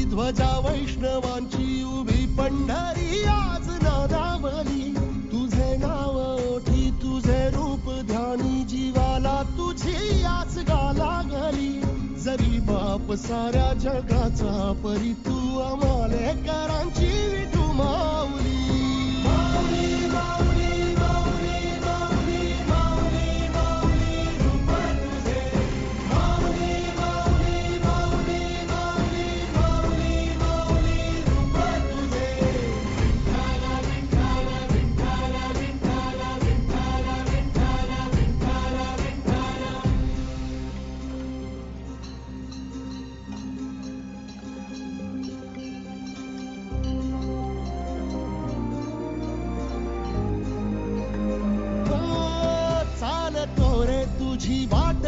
ध्वजा वैष्णवांची उभी पंढरी आज नादावली. तुझे नाव ओठी तुझे रूप ध्यानी जीवाला तुझी याच गाला घाली. जरी बाप साऱ्या जगाचा परी तू आम्हाले करांची विठू माऊली. माऊली माऊली माऊली माऊली माऊली माऊली रूप तुझे. माऊली माऊली माऊली माऊली माऊली माऊली रूप तुझे. विठ्ठल विठ्ठल विठ्ठल विठ्ठल विठ्ठल विठ्ठल विठ्ठल विठ्ठल. चालतो रे तुझी वाट